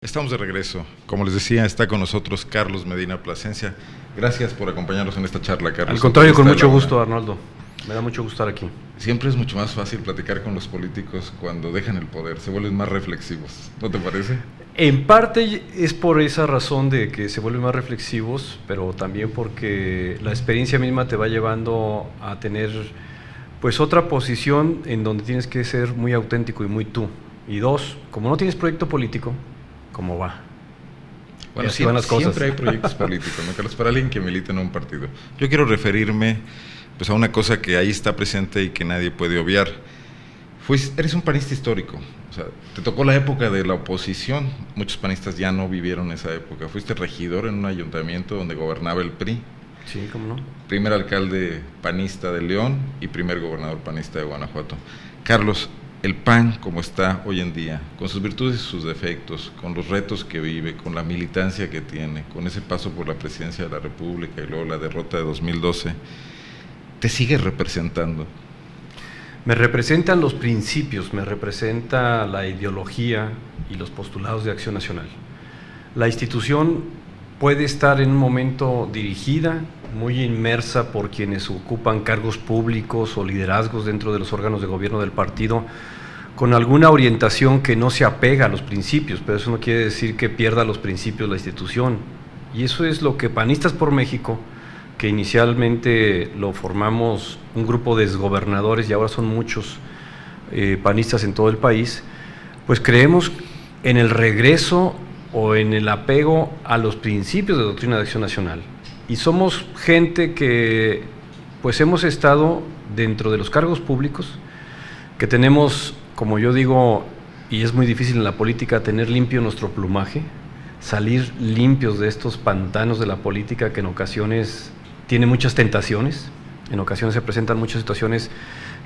Estamos de regreso. Como les decía, está con nosotros Carlos Medina Plasencia. Gracias por acompañarnos en esta charla, Carlos. Al contrario, con mucho gusto, Arnoldo. Me da mucho gusto estar aquí. Siempre es mucho más fácil platicar con los políticos cuando dejan el poder, se vuelven más reflexivos, ¿no te parece? En parte es por esa razón de que se vuelven más reflexivos, pero también porque la experiencia misma te va llevando a tener pues otra posición en donde tienes que ser muy auténtico y muy tú. Y dos, como no tienes proyecto político, ¿cómo va? Bueno, sí, van las cosas. Siempre hay proyectos políticos, ¿no, Carlos? Para alguien que milita en un partido. Yo quiero referirme pues a una cosa que ahí está presente y que nadie puede obviar. Eres un panista histórico, o sea, te tocó la época de la oposición, muchos panistas ya no vivieron esa época. Fuiste regidor en un ayuntamiento donde gobernaba el PRI. Sí, cómo no. Primer alcalde panista de León y primer gobernador panista de Guanajuato. Carlos, el PAN como está hoy en día, con sus virtudes y sus defectos, con los retos que vive, con la militancia que tiene, con ese paso por la presidencia de la República y luego la derrota de 2012, ¿te sigue representando? Me representan los principios, me representa la ideología y los postulados de Acción Nacional. La institución puede estar en un momento dirigida, muy inmersa por quienes ocupan cargos públicos o liderazgos dentro de los órganos de gobierno del partido, con alguna orientación que no se apega a los principios, pero eso no quiere decir que pierda los principios la institución. Y eso es lo que Panistas por México, que inicialmente lo formamos un grupo de exgobernadores y ahora son muchos panistas en todo el país, pues creemos en el regreso o en el apego a los principios de doctrina de Acción Nacional. Y somos gente que pues hemos estado dentro de los cargos públicos, que tenemos, como yo digo, y es muy difícil en la política, tener limpio nuestro plumaje, salir limpios de estos pantanos de la política que en ocasiones tiene muchas tentaciones, en ocasiones se presentan muchas situaciones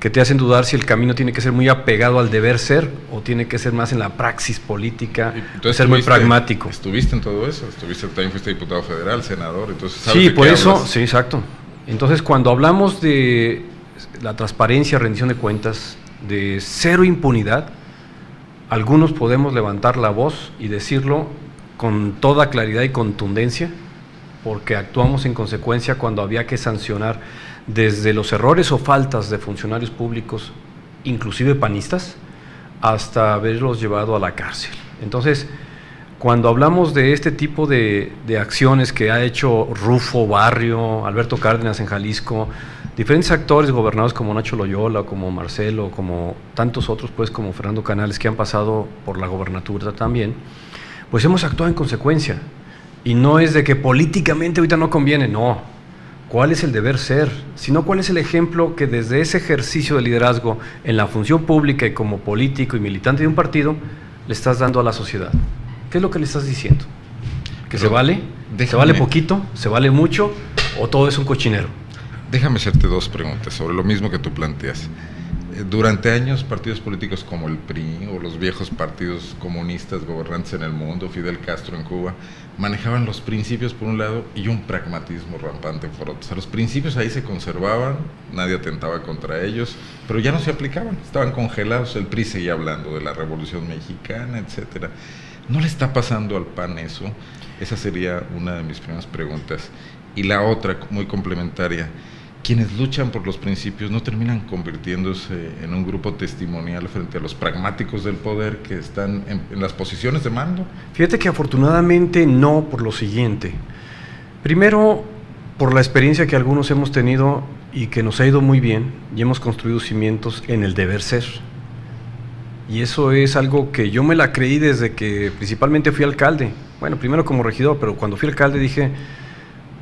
que te hacen dudar si el camino tiene que ser muy apegado al deber ser o tiene que ser más en la praxis política, ser muy pragmático. ¿Estuviste en todo eso? También fuiste diputado federal, senador, entonces ¿sabes sí, por eso, hablas? Sí, exacto. Entonces, cuando hablamos de la transparencia, rendición de cuentas, de cero impunidad, algunos podemos levantar la voz y decirlo con toda claridad y contundencia, porque actuamos en consecuencia cuando había que sancionar desde los errores o faltas de funcionarios públicos, inclusive panistas, hasta haberlos llevado a la cárcel. Entonces, cuando hablamos de este tipo de acciones que ha hecho Rufo Barrio, Alberto Cárdenas en Jalisco, diferentes actores gobernados como Nacho Loyola, como Marcelo, como tantos otros, pues como Fernando Canales, que han pasado por la gobernatura también, pues hemos actuado en consecuencia. Y no es de que políticamente ahorita no conviene, no. ¿Cuál es el deber ser? Sino cuál es el ejemplo que desde ese ejercicio de liderazgo en la función pública y como político y militante de un partido le estás dando a la sociedad. ¿Qué es lo que le estás diciendo? ¿Que se vale? ¿Se vale poquito? ¿Se vale mucho? ¿O todo es un cochinero? Déjame hacerte dos preguntas sobre lo mismo que tú planteas. Durante años, partidos políticos como el PRI o los viejos partidos comunistas gobernantes en el mundo, Fidel Castro en Cuba, manejaban los principios por un lado y un pragmatismo rampante por otro. O sea, los principios ahí se conservaban, nadie atentaba contra ellos, pero ya no se aplicaban, estaban congelados. El PRI seguía hablando de la Revolución Mexicana, etcétera. ¿No le está pasando al PAN eso? Esa sería una de mis primeras preguntas. Y la otra, muy complementaria, quienes luchan por los principios no terminan convirtiéndose en un grupo testimonial frente a los pragmáticos del poder que están en las posiciones de mando. Fíjate que afortunadamente no, por lo siguiente. Primero, por la experiencia que algunos hemos tenido y que nos ha ido muy bien y hemos construido cimientos en el deber ser. Y eso es algo que yo me la creí desde que principalmente fui alcalde. Bueno, primero como regidor, pero cuando fui alcalde dije,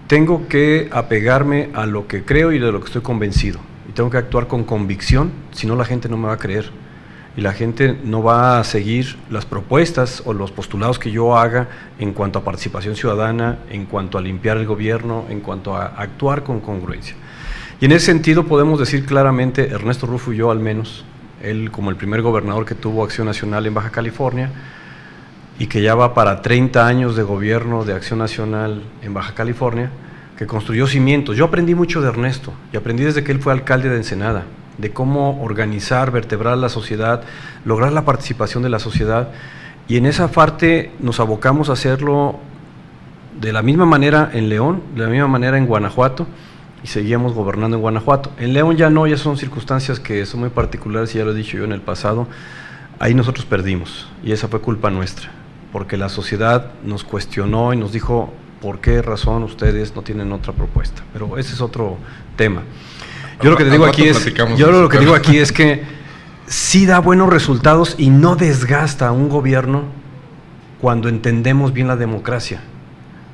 tengo que apegarme a lo que creo y de lo que estoy convencido. Y tengo que actuar con convicción, si no la gente no me va a creer. Y la gente no va a seguir las propuestas o los postulados que yo haga en cuanto a participación ciudadana, en cuanto a limpiar el gobierno, en cuanto a actuar con congruencia. Y en ese sentido podemos decir claramente, Ernesto Rufo y yo al menos, él como el primer gobernador que tuvo Acción Nacional en Baja California, y que ya va para 30 años de gobierno de Acción Nacional en Baja California, que construyó cimientos. Yo aprendí mucho de Ernesto, y aprendí desde que él fue alcalde de Ensenada, de cómo organizar, vertebrar la sociedad, lograr la participación de la sociedad, Y en esa parte nos abocamos a hacerlo de la misma manera en León, de la misma manera en Guanajuato, y seguíamos gobernando en Guanajuato. En León ya no, ya son circunstancias que son muy particulares, y ya lo he dicho yo en el pasado. Ahí nosotros perdimos, y esa fue culpa nuestra, porque la sociedad nos cuestionó y nos dijo, ¿por qué razón ustedes no tienen otra propuesta? Pero ese es otro tema. Yo lo que te digo aquí es que sí da buenos resultados y no desgasta a un gobierno cuando entendemos bien la democracia.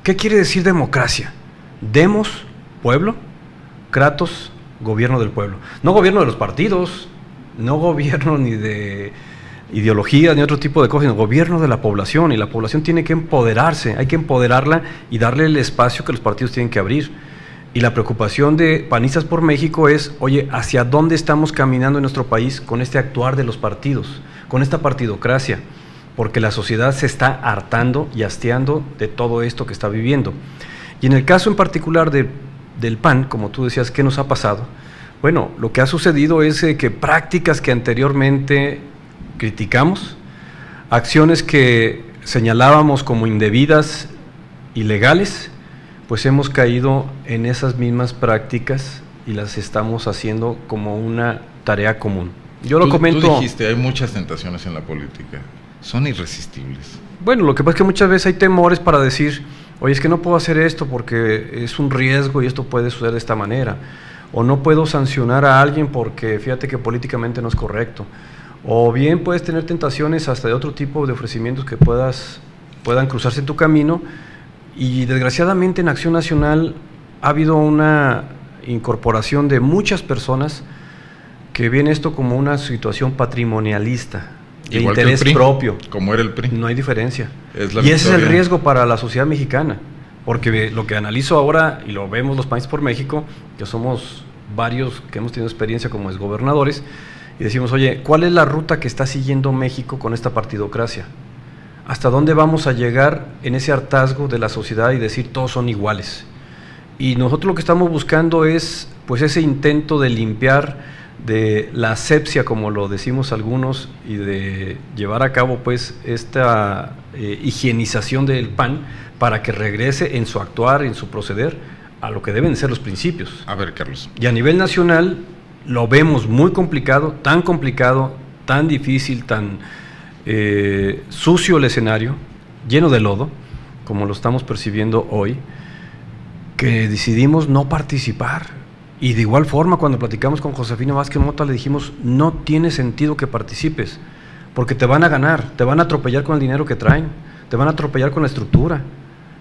¿Qué quiere decir democracia? Demos, pueblo; kratos, gobierno del pueblo. No gobierno de los partidos, no gobierno ni de ideologías ni otro tipo de cosas, sino gobierno de la población, y la población tiene que empoderarse, hay que empoderarla y darle el espacio que los partidos tienen que abrir. Y la preocupación de Panistas por México es, oye, ¿hacia dónde estamos caminando en nuestro país con este actuar de los partidos, con esta partidocracia? Porque la sociedad se está hartando y hastiando de todo esto que está viviendo. Y en el caso en particular del PAN, como tú decías, ¿qué nos ha pasado? Bueno, lo que ha sucedido es que prácticas que anteriormente criticamos, acciones que señalábamos como indebidas, ilegales, pues hemos caído en esas mismas prácticas y las estamos haciendo como una tarea común. Yo lo comento. Tú dijiste, hay muchas tentaciones en la política, son irresistibles. Bueno, lo que pasa es que muchas veces hay temores para decir, oye, es que no puedo hacer esto porque es un riesgo y esto puede suceder de esta manera, o no puedo sancionar a alguien porque fíjate que políticamente no es correcto, o bien puedes tener tentaciones hasta de otro tipo de ofrecimientos que puedan cruzarse en tu camino. Y desgraciadamente en Acción Nacional ha habido una incorporación de muchas personas que ven esto como una situación patrimonialista, de igual interés que el PRI, propio. como era el PRI. No hay diferencia. Y ese es el riesgo para la sociedad mexicana, porque lo que analizo ahora, y lo vemos los Panistas por México, que somos varios que hemos tenido experiencia como exgobernadores, y decimos, oye, ¿cuál es la ruta que está siguiendo México con esta partidocracia? ¿Hasta dónde vamos a llegar en ese hartazgo de la sociedad y decir todos son iguales? Y nosotros lo que estamos buscando es pues ese intento de limpiar de la asepsia, como lo decimos algunos, y de llevar a cabo pues esta higienización del PAN para que regrese en su actuar, en su proceder, a lo que deben ser los principios. A ver, Carlos. Y a nivel nacional lo vemos muy complicado, tan difícil, tan sucio el escenario, lleno de lodo, como lo estamos percibiendo hoy, que decidimos no participar. Y de igual forma, cuando platicamos con Josefina Vázquez Mota, le dijimos, no tiene sentido que participes, porque te van a ganar, te van a atropellar con el dinero que traen, te van a atropellar con la estructura,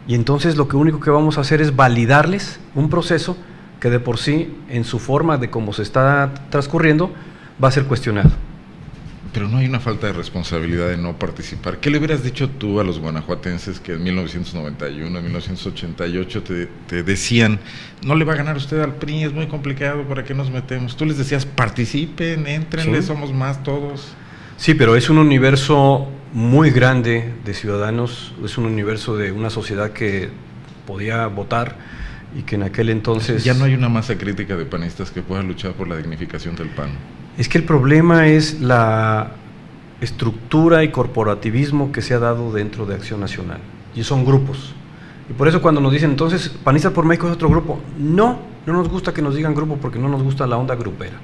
y entonces lo único que vamos a hacer es validarles un proceso que de por sí, en su forma de cómo se está transcurriendo, va a ser cuestionado. Pero no hay una falta de responsabilidad de no participar. ¿Qué le hubieras dicho tú a los guanajuatenses que en 1991, en 1988 te decían, no le va a ganar usted al PRI, es muy complicado, ¿para qué nos metemos? Tú les decías, participen, éntrenle, sí, somos más todos. Sí, pero es un universo muy grande de ciudadanos, es un universo de una sociedad que podía votar y que en aquel entonces... Ya no hay una masa crítica de panistas que pueda luchar por la dignificación del PAN. Es que el problema es la estructura y corporativismo que se ha dado dentro de Acción Nacional, y son grupos. Y por eso cuando nos dicen, entonces, Panistas por México es otro grupo, no nos gusta que nos digan grupo porque no nos gusta la onda grupera.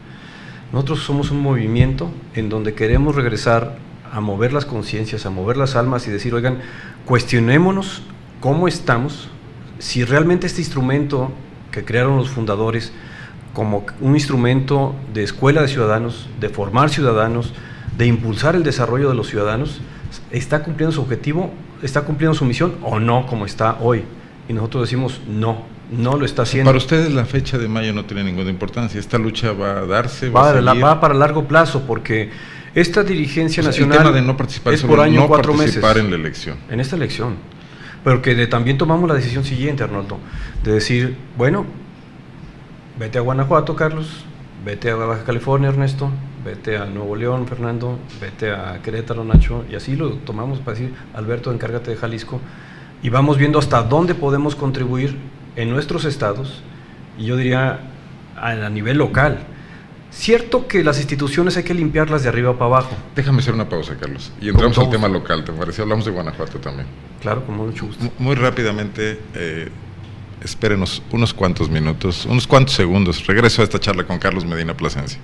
Nosotros somos un movimiento en donde queremos regresar a mover las conciencias, a mover las almas y decir, oigan, cuestionémonos cómo estamos, si realmente este instrumento que crearon los fundadores como un instrumento de escuela de ciudadanos, de formar ciudadanos, de impulsar el desarrollo de los ciudadanos, ¿está cumpliendo su objetivo? ¿Está cumpliendo su misión o no, como está hoy? Y nosotros decimos, no lo está haciendo. Para ustedes la fecha de mayo no tiene ninguna importancia, esta lucha va a darse, va para largo plazo, porque esta dirigencia nacional el tema de no participar es por año, 4 meses. En la elección. En esta elección. Pero que también tomamos la decisión siguiente, Arnoldo, de decir, bueno, vete a Guanajuato, Carlos, vete a Baja California, Ernesto, vete a Nuevo León, Fernando, vete a Querétaro, Nacho, y así lo tomamos para decir, Alberto, encárgate de Jalisco, y vamos viendo hasta dónde podemos contribuir en nuestros estados, y yo diría a nivel local. Cierto que las instituciones hay que limpiarlas de arriba para abajo. Déjame hacer una pausa, Carlos, y entramos al tema local, ¿te parece? Hablamos de Guanajuato también. Claro, con mucho gusto. Muy rápidamente, espérenos unos cuantos minutos, unos cuantos segundos. Regreso a esta charla con Carlos Medina Plasencia.